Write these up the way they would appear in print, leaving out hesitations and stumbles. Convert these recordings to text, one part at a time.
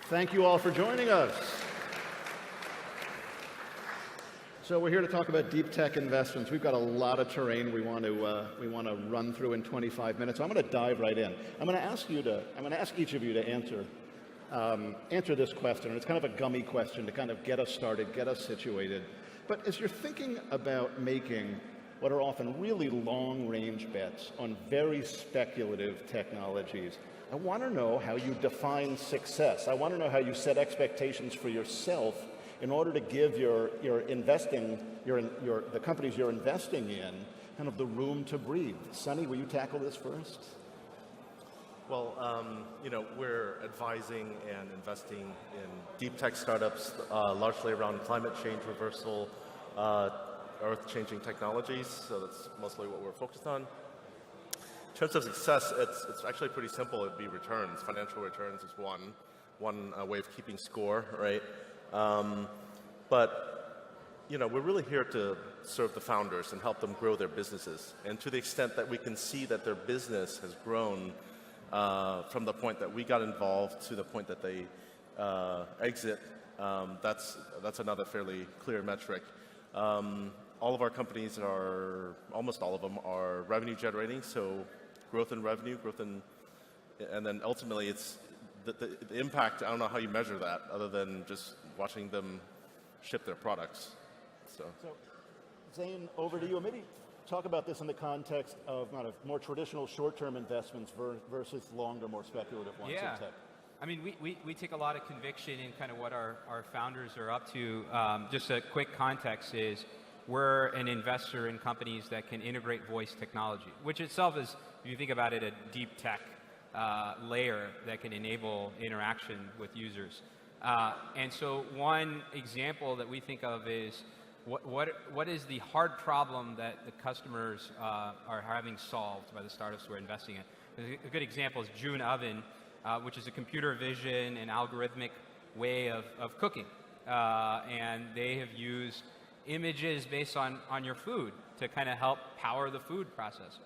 Thank you all for joining us. So we're here to talk about deep tech investments. We've got a lot of terrain we want to run through in 25 minutes. So I'm going to dive right in. I'm going to ask each of you to answer this question. And it's kind of a gummy question to kind of get us started, get us situated. But as you're thinking about making what are often really long-range bets on very speculative technologies, I want to know how you define success. I want to know how you set expectations for yourself in order to give the companies you're investing in kind of the room to breathe. Sonny, will you tackle this first? Well, we're advising and investing in deep tech startups, largely around climate change reversal, earth-changing technologies. So that's mostly what we're focused on. In terms of success, it's actually pretty simple. It'd be returns. Financial returns is one way of keeping score, right? But we're really here to serve the founders and help them grow their businesses. And to the extent that we can see that their business has grown from the point that we got involved to the point that they exit, that's another fairly clear metric. All of our companies almost all of them are revenue generating, so growth in revenue, and then ultimately it's the impact. I don't know how you measure that other than just watching them ship their products. So Zain, over to you. Maybe talk about this in the context of not more traditional short-term investments versus longer, more speculative ones in tech. I mean, we take a lot of conviction in kind of what our founders are up to. Just a quick context is we're an investor in companies that can integrate voice technology, which itself is, if you think about it, a deep tech layer that can enable interaction with users. And so one example that we think of is what is the hard problem that the customers are having solved by the startups we're investing in. A good example is June Oven, which is a computer vision and algorithmic way of cooking. And they have used images based on your food to kind of help power the food process.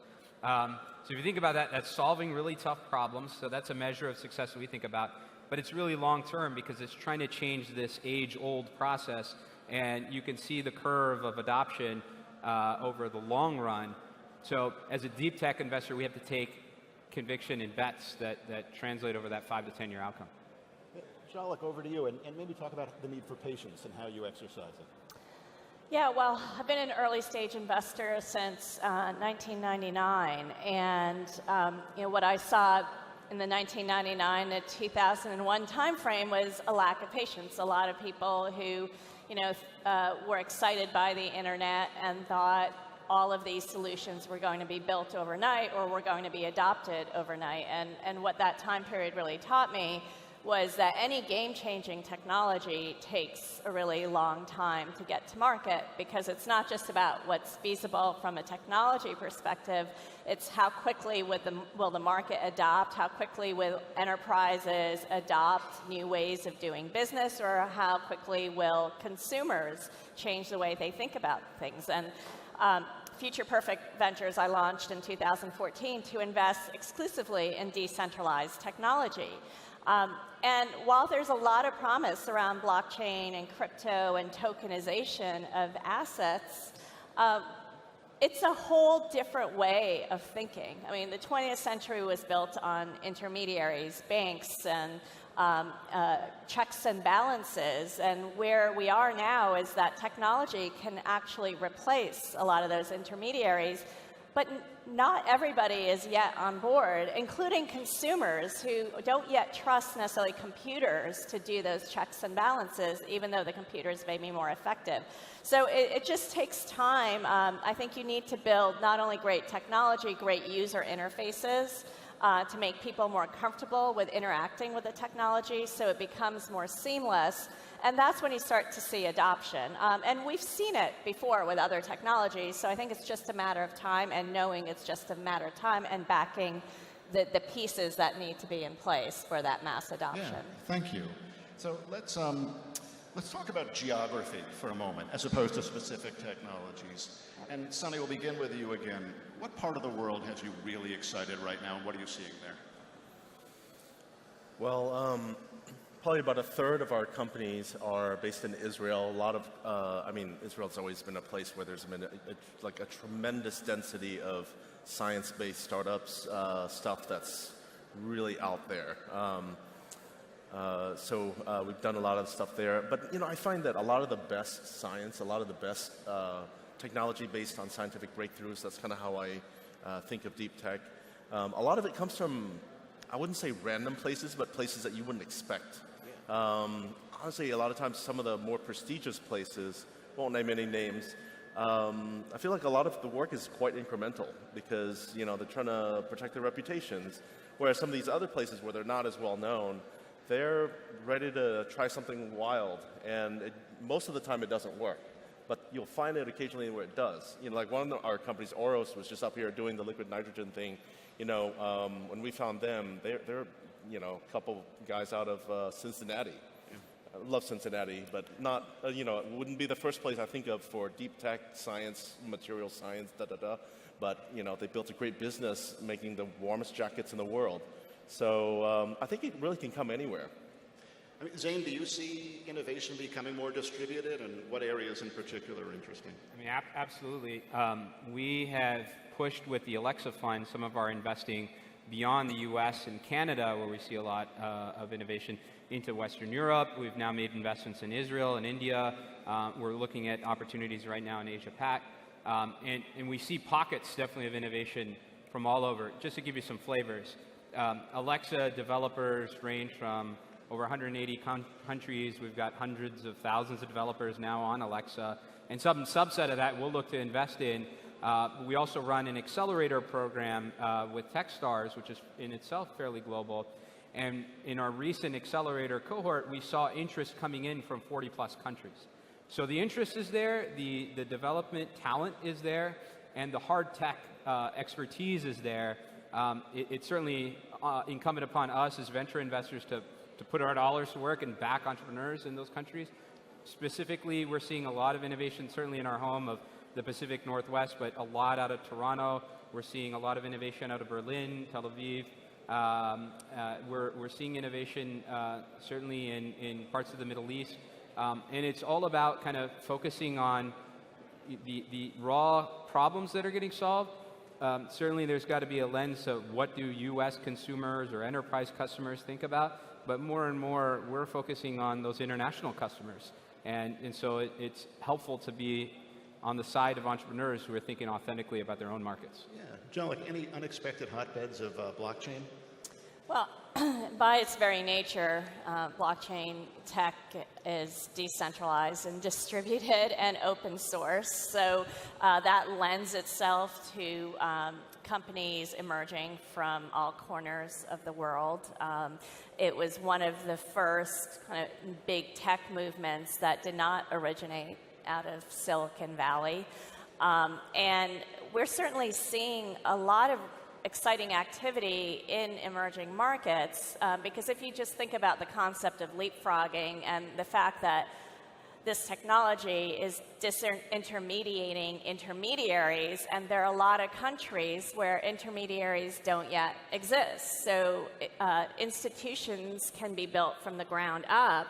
So if you think about that, that's solving really tough problems. So that's a measure of success that we think about. But it's really long-term because it's trying to change this age-old process. And you can see the curve of adoption over the long run. So as a deep tech investor, we have to take conviction in bets that translate over that 5 to 10 year outcome. Jalak, over to you, and maybe talk about the need for patience and how you exercise it. Yeah, well, I've been an early stage investor since 1999, and what I saw in the 1999 to 2001 timeframe was a lack of patience. A lot of people who, were excited by the internet and thought all of these solutions were going to be built overnight or were going to be adopted overnight. And what that time period really taught me was that any game-changing technology takes a really long time to get to market, because it's not just about what's feasible from a technology perspective, it's how quickly will the market adopt, how quickly will enterprises adopt new ways of doing business, or how quickly will consumers change the way they think about things. And Future Perfect Ventures I launched in 2014 to invest exclusively in decentralized technology. And while there's a lot of promise around blockchain and crypto and tokenization of assets, it's a whole different way of thinking. I mean, the 20th century was built on intermediaries, banks, and checks and balances. And where we are now is that technology can actually replace a lot of those intermediaries. But not everybody is yet on board, including consumers who don't yet trust necessarily computers to do those checks and balances, even though the computers may be more effective. So it just takes time. I think you need to build not only great technology, great user interfaces to make people more comfortable with interacting with the technology so it becomes more seamless. And that's when you start to see adoption. And we've seen it before with other technologies, so I think it's just a matter of time, and knowing it's just a matter of time and backing the pieces that need to be in place for that mass adoption. Yeah, thank you. So let's talk about geography for a moment, as opposed to specific technologies. And Sonny, we'll begin with you again. What part of the world has you really excited right now, and what are you seeing there? Well, Probably about a third of our companies are based in Israel. A lot of, Israel's always been a place where there's been a tremendous density of science-based startups, stuff that's really out there. So we've done a lot of stuff there. But, I find that a lot of the best science, a lot of the best technology based on scientific breakthroughs, that's kind of how I think of DeepTech. A lot of it comes from, I wouldn't say random places, but places that you wouldn't expect. Honestly, a lot of times some of the more prestigious places, won't name any names, I feel like a lot of the work is quite incremental because, they're trying to protect their reputations. Whereas some of these other places where they're not as well known, they're ready to try something wild. And most of the time it doesn't work. But you'll find it occasionally where it does. Like one of our companies, Oros, was just up here doing the liquid nitrogen thing. When we found them, they're a couple guys out of Cincinnati. I love Cincinnati, but not, it wouldn't be the first place I think of for deep tech, science, material science, But, they built a great business making the warmest jackets in the world. So I think it really can come anywhere. I mean, Zain, do you see innovation becoming more distributed, and what areas in particular are interesting? Absolutely. We have pushed with the Alexa Fund some of our investing beyond the U.S. and Canada, where we see a lot of innovation, into Western Europe. We've now made investments in Israel and India. We're looking at opportunities right now in Asia-Pac. And we see pockets, definitely, of innovation from all over. Just to give you some flavors, Alexa developers range from over 180 countries. We've got hundreds of thousands of developers now on Alexa. And some subset of that we'll look to invest in. We also run an accelerator program with Techstars, which is in itself fairly global. And in our recent accelerator cohort, we saw interest coming in from 40-plus countries. So the interest is there, the development talent is there, and the hard tech expertise is there. It's certainly incumbent upon us as venture investors to put our dollars to work and back entrepreneurs in those countries. Specifically, we're seeing a lot of innovation, certainly in our home of the Pacific Northwest, but a lot out of Toronto. We're seeing a lot of innovation out of Berlin, Tel Aviv. We're seeing innovation certainly in parts of the Middle East. And it's all about kind of focusing on the raw problems that are getting solved. Certainly there's got to be a lens of what do U.S. consumers or enterprise customers think about, but more and more we're focusing on those international customers. And so it's helpful to be on the side of entrepreneurs who are thinking authentically about their own markets. Yeah. Jalak, any unexpected hotbeds of blockchain? Well, by its very nature, blockchain tech is decentralized and distributed and open source. So that lends itself to companies emerging from all corners of the world. It was one of the first kind of big tech movements that did not originate out of Silicon Valley. And we're certainly seeing a lot of exciting activity in emerging markets, because if you just think about the concept of leapfrogging and the fact that this technology is disintermediating intermediaries, and there are a lot of countries where intermediaries don't yet exist. So institutions can be built from the ground up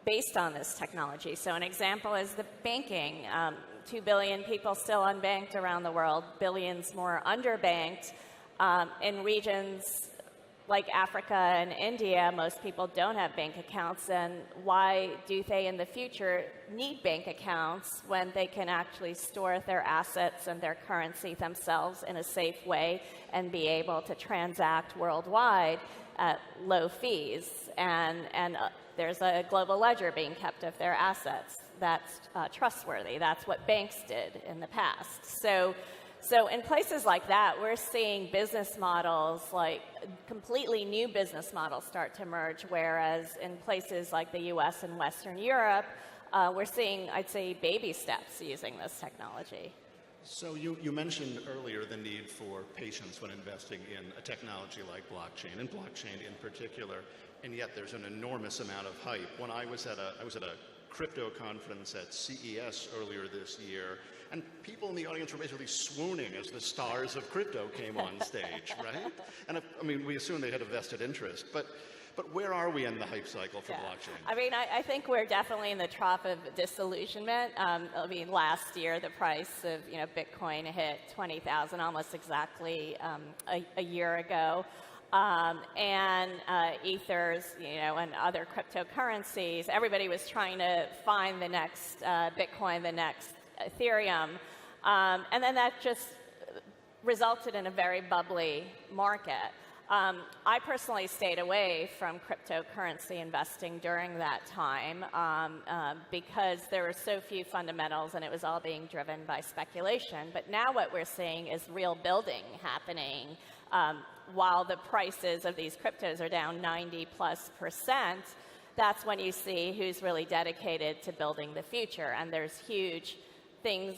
based on this technology. So an example is the banking. 2 billion people still unbanked around the world, billions more underbanked. In regions like Africa and India, most people don't have bank accounts, and why do they in the future need bank accounts when they can actually store their assets and their currency themselves in a safe way and be able to transact worldwide at low fees? And there's a global ledger being kept of their assets. That's trustworthy. That's what banks did in the past. So in places like that, we're seeing business models, like completely new business models, start to emerge, whereas in places like the US and Western Europe, we're seeing, I'd say, baby steps using this technology. So you mentioned earlier the need for patience when investing in a technology like blockchain, and blockchain in particular, and yet there's an enormous amount of hype. When I was at a crypto conference at CES earlier this year, and people in the audience were basically swooning as the stars of crypto came on stage, right? And we assume they had a vested interest. But But where are we in the hype cycle for blockchain? I mean, I think we're definitely in the trough of disillusionment. I mean, last year the price of Bitcoin hit 20,000 almost exactly a year ago. And ethers, and other cryptocurrencies, everybody was trying to find the next Bitcoin, the next Ethereum, and then that just resulted in a very bubbly market. I personally stayed away from cryptocurrency investing during that time because there were so few fundamentals and it was all being driven by speculation. But now what we're seeing is real building happening. While the prices of these cryptos are down 90+%, that's when you see who's really dedicated to building the future. And there's huge things,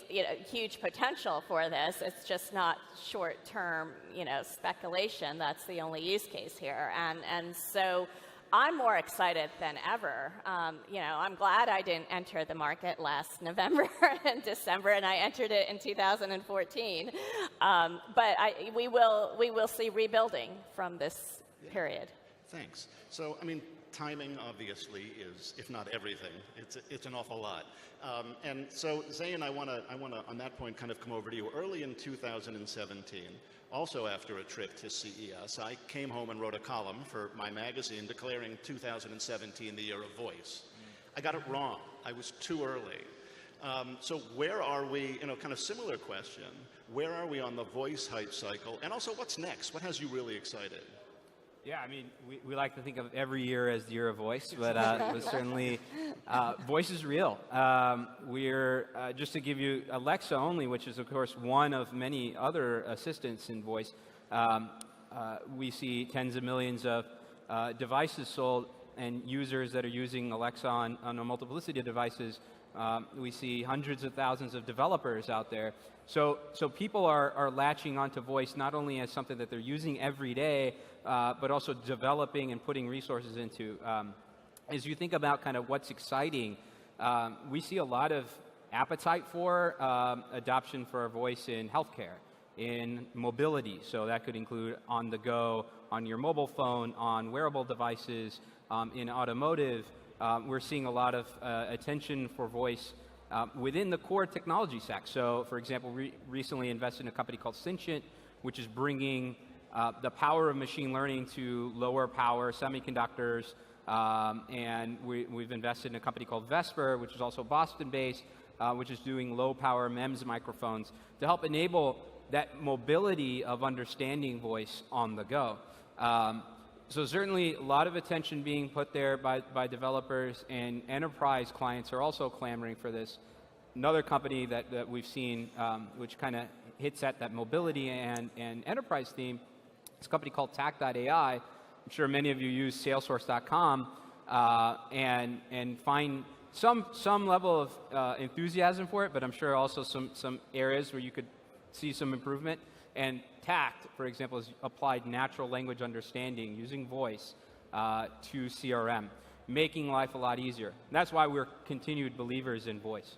huge potential for this. It's just not short-term, speculation. That's the only use case here. And so I'm more excited than ever. I'm glad I didn't enter the market last November and December, and I entered it in 2014. But we will see rebuilding from this period. Thanks. So, I mean, timing obviously is, if not everything, it's an awful lot. And so, Zain, I want to, on that point, kind of come over to you. Early in 2017, also after a trip to CES, I came home and wrote a column for my magazine declaring 2017 the year of voice. I got it wrong. I was too early. So where are we, kind of similar question, where are we on the voice hype cycle? And also, what's next? What has you really excited? Yeah, I mean, we like to think of every year as the year of voice, but certainly voice is real. We're, just to give you Alexa only, which is, of course, one of many other assistants in voice, we see tens of millions of devices sold and users that are using Alexa on a multiplicity of devices. We see hundreds of thousands of developers out there. So people are latching onto voice not only as something that they're using every day, but also developing and putting resources into. As you think about kind of what's exciting, we see a lot of appetite for adoption for our voice in healthcare, in mobility. So that could include on the go, on your mobile phone, on wearable devices, in automotive. We're seeing a lot of attention for voice within the core technology stack. So, for example, recently invested in a company called Sentient, which is bringing the power of machine learning to lower power semiconductors. And we've invested in a company called Vesper, which is also Boston-based, which is doing low power MEMS microphones to help enable that mobility of understanding voice on the go. So certainly a lot of attention being put there by developers, and enterprise clients are also clamoring for this. Another company that we've seen, which kind of hits at that mobility and enterprise theme, is a company called Tact.ai. I'm sure many of you use Salesforce.com and find some level of enthusiasm for it, but I'm sure also some areas where you could see some improvement. And Tact, for example, has applied natural language understanding using voice to CRM, making life a lot easier. And that's why we're continued believers in voice.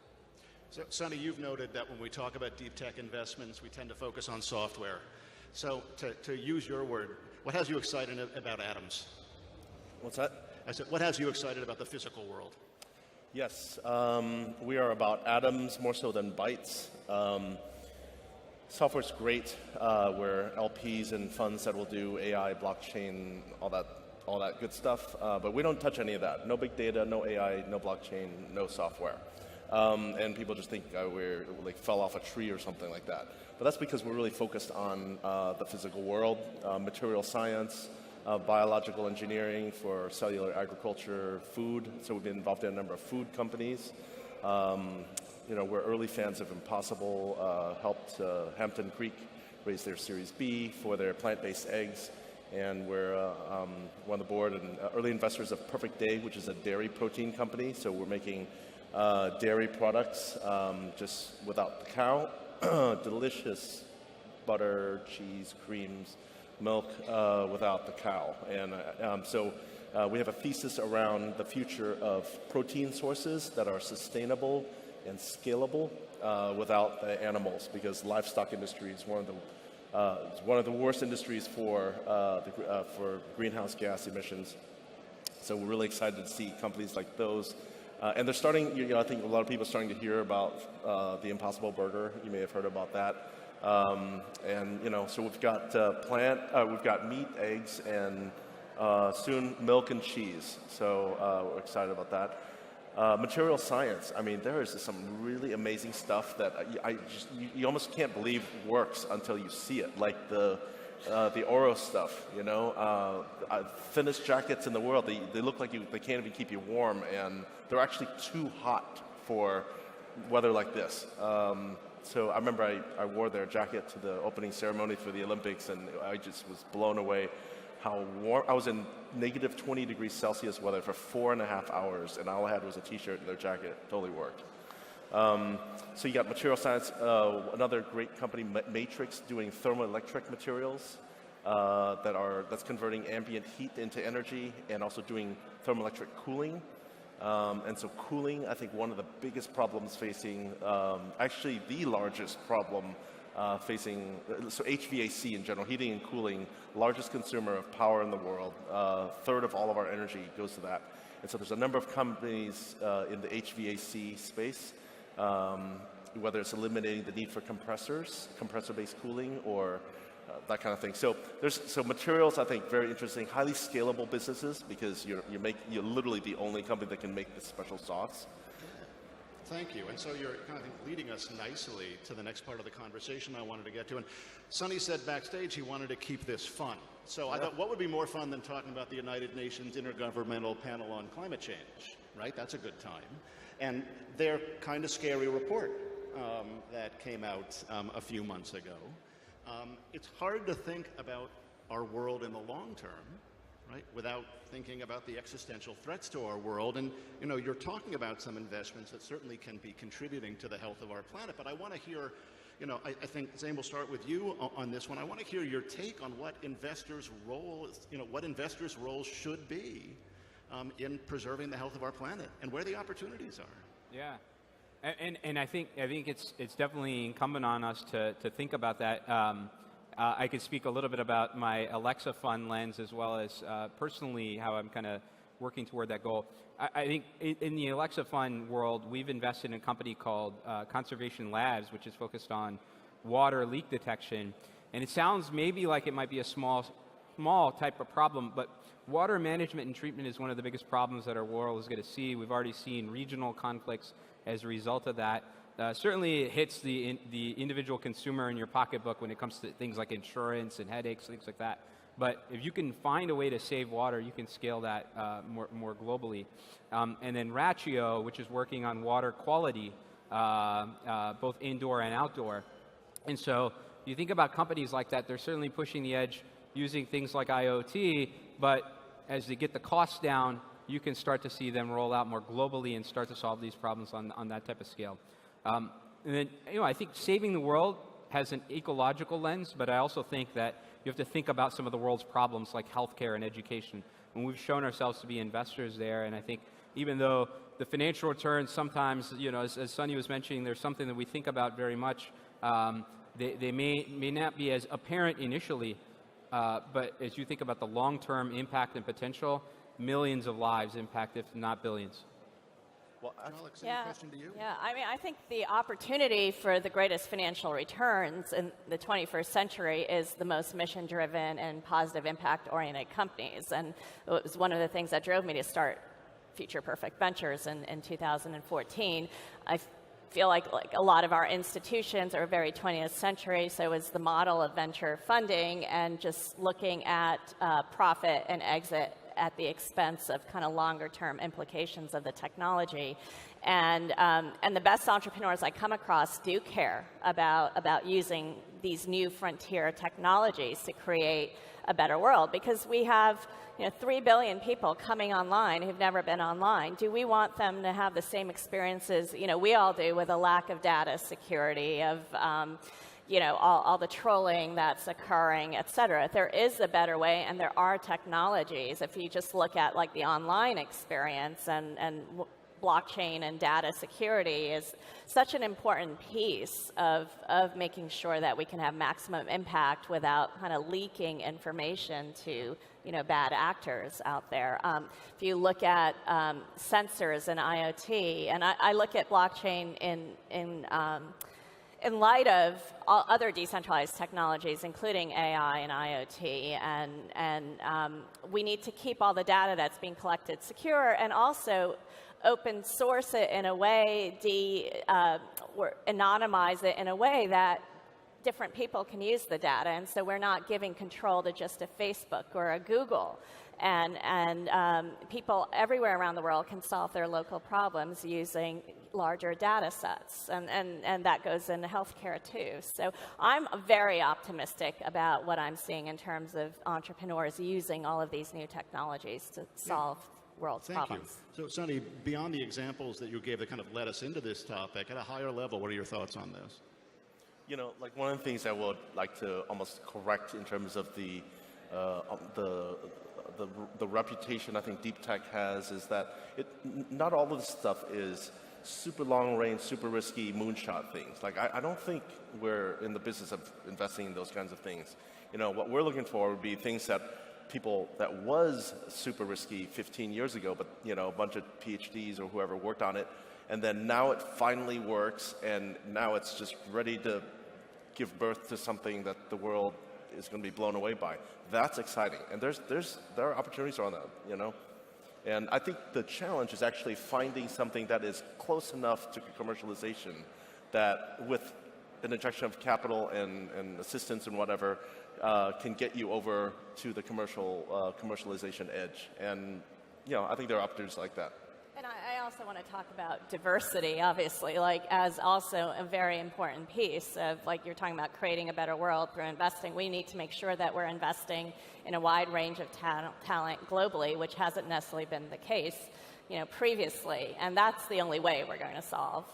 So, Sonny, you've noted that when we talk about deep tech investments, we tend to focus on software. So, to use your word, what has you excited about atoms? What's that? I said, what has you excited about the physical world? Yes, we are about atoms more so than bytes. Software's great. We're LPs and funds that will do AI, blockchain, all that good stuff. But we don't touch any of that. No big data, no AI, no blockchain, no software. And people just think we're like fell off a tree or something like that. But that's because we're really focused on the physical world, material science, biological engineering for cellular agriculture, food. So we've been involved in a number of food companies. We're early fans of Impossible, helped Hampton Creek raise their Series B for their plant-based eggs. And we're on the board and early investors of Perfect Day, which is a dairy protein company. So we're making dairy products just without the cow. Delicious butter, cheese, creams, milk without the cow. And so we have a thesis around the future of protein sources that are sustainable and scalable without the animals, because livestock industry is one of the worst industries for greenhouse gas emissions. So we're really excited to see companies like those. And they're starting, I think a lot of people are starting to hear about the Impossible Burger. You may have heard about that. And so we've got we've got meat, eggs, and soon milk and cheese. So we're excited about that. Material science. I mean, there is some really amazing stuff that you almost can't believe works until you see it. Like the Oro stuff, thinnest jackets in the world. They look like they can't even keep you warm, and they're actually too hot for weather like this. So I remember I wore their jacket to the opening ceremony for the Olympics, and I just was blown away how warm. I was in negative 20 degrees Celsius weather for 4.5 hours, and all I had was a t-shirt and their jacket. Totally worked. So you got material science, another great company, Matrix, doing thermoelectric materials that's converting ambient heat into energy and also doing thermoelectric cooling. And so cooling, I think one of the biggest problems facing, actually the largest problem facing, so HVAC in general, heating and cooling, largest consumer of power in the world, third of all of our energy goes to that. And so there's a number of companies in the HVAC space, whether it's eliminating the need for compressor-based cooling, or that kind of thing. So materials, I think, very interesting, highly scalable businesses, because you're literally the only company that can make this special sauce. Thank you. And so you're kind of leading us nicely to the next part of the conversation I wanted to get to. And Sonny said backstage he wanted to keep this fun. So I thought, what would be more fun than talking about the United Nations Intergovernmental Panel on Climate Change, right? That's a good time. And their kind of scary report that came out a few months ago. It's hard to think about our world in the long term, right, without thinking about the existential threats to our world. And, you're talking about some investments that certainly can be contributing to the health of our planet. But I want to hear, I think, Zain, we'll start with you on this one. I want to hear your take on what investors' role should be in preserving the health of our planet and where the opportunities are. Yeah. And I think it's definitely incumbent on us to think about that. I could speak a little bit about my Alexa Fund lens, as well as personally how I'm kind of working toward that goal. I think in the Alexa Fund world, we've invested in a company called Conservation Labs, which is focused on water leak detection. And it sounds maybe like it might be a small type of problem, but water management and treatment is one of the biggest problems that our world is going to see. We've already seen regional conflicts as a result of that. Certainly it hits the individual consumer in your pocketbook when it comes to things like insurance and headaches, things like that. But if you can find a way to save water, you can scale that more globally. And then Ratio, which is working on water quality, both indoor and outdoor. And so you think about companies like that, they're certainly pushing the edge using things like IoT, but as they get the costs down, you can start to see them roll out more globally and start to solve these problems on that type of scale. And then, I think saving the world has an ecological lens, but I also think that you have to think about some of the world's problems like healthcare and education. And we've shown ourselves to be investors there, and I think even though the financial returns sometimes, as Sonny was mentioning, there's something that we think about very much, they may not be as apparent initially, but as you think about the long-term impact and potential, millions of lives impact, if not billions. Well, Alex, any question to you? Yeah, I think the opportunity for the greatest financial returns in the 21st century is the most mission-driven and positive impact-oriented companies. And it was one of the things that drove me to start Future Perfect Ventures in 2014. I feel like a lot of our institutions are very 20th century, so is the model of venture funding and just looking at profit and exit at the expense of kind of longer-term implications of the technology. And the best entrepreneurs I come across do care about using these new frontier technologies to create a better world, because we have 3 billion people coming online who've never been online. Do we want them to have the same experiences we all do, with a lack of data security, of all the trolling that's occurring, et cetera? There is a better way, and there are technologies. If you just look at like the online experience, and blockchain and data security is such an important piece of making sure that we can have maximum impact without kind of leaking information to bad actors out there. If you look at sensors and IoT, and I look at blockchain in light of all other decentralized technologies, including AI and IoT, and we need to keep all the data that's being collected secure, and also open source it in a way, or anonymize it in a way that different people can use the data, and so we're not giving control to just a Facebook or a Google. And people everywhere around the world can solve their local problems using larger data sets, and that goes into healthcare too. So I'm very optimistic about what I'm seeing in terms of entrepreneurs using all of these new technologies to solve world's problems. So, Sonny, beyond the examples that you gave that kind of led us into this topic, at a higher level, what are your thoughts on this? Like one of the things I would like to almost correct in terms of the reputation I think DeepTech has is that not all of this stuff is super long range, super risky moonshot things. Like I don't think we're in the business of investing in those kinds of things. What we're looking for would be things that was super risky 15 years ago, but a bunch of PhDs or whoever worked on it, and then now it finally works, and now it's just ready to give birth to something that the world is going to be blown away by. That's exciting, and there are opportunities around that, And I think the challenge is actually finding something that is close enough to commercialization that, with an injection of capital and assistance and whatever, can get you over to the commercialization edge. And I think there are opportunities like that. And I also want to talk about diversity, obviously, as also a very important piece of, you're talking about creating a better world through investing. We need to make sure that we're investing in a wide range of talent globally, which hasn't necessarily been the case, previously. And that's the only way we're going to solve,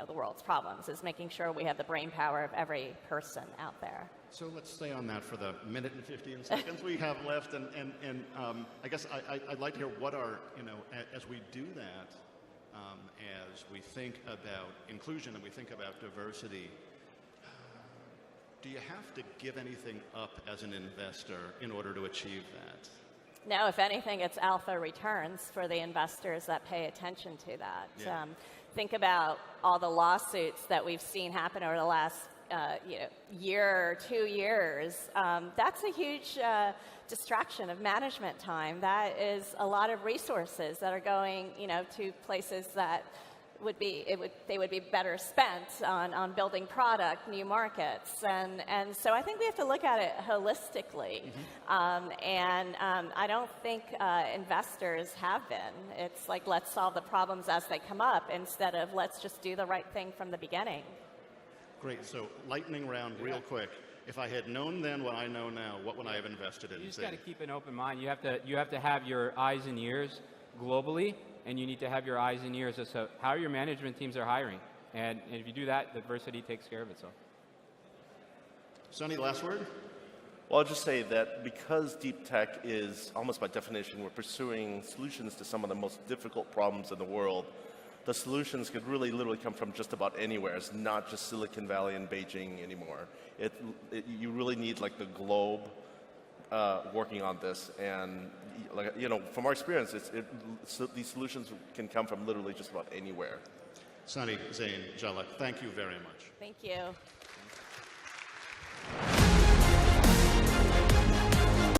the world's problems, is making sure we have the brain power of every person out there. So let's stay on that for the minute and 15 seconds we have left, and I guess I'd like to hear what are, as we do that, as we think about inclusion and we think about diversity, do you have to give anything up as an investor in order to achieve that? No, if anything, it's alpha returns for the investors that pay attention to that. Yeah. Think about all the lawsuits that we've seen happen over the last year or 2 years. That's a huge distraction of management time. That is a lot of resources that are going, to places that they would be better spent on building product, new markets, and so I think we have to look at it holistically. Mm-hmm. I don't think investors have been. It's like, let's solve the problems as they come up instead of let's just do the right thing from the beginning. Great. So lightning round, real quick. If I had known then what I know now, what would I have invested in? You just got to keep an open mind. You have to have your eyes and ears globally, and you need to have your eyes and ears as to how your management teams are hiring. And if you do that, diversity takes care of itself. Sonny, last word? Well, I'll just say that because DeepTech is, almost by definition, we're pursuing solutions to some of the most difficult problems in the world, the solutions could really literally come from just about anywhere. It's not just Silicon Valley and Beijing anymore. You really need the globe working on this, and from our experience, these solutions can come from literally just about anywhere. Sonny, Zain, Jalak, thank you very much. Thank you.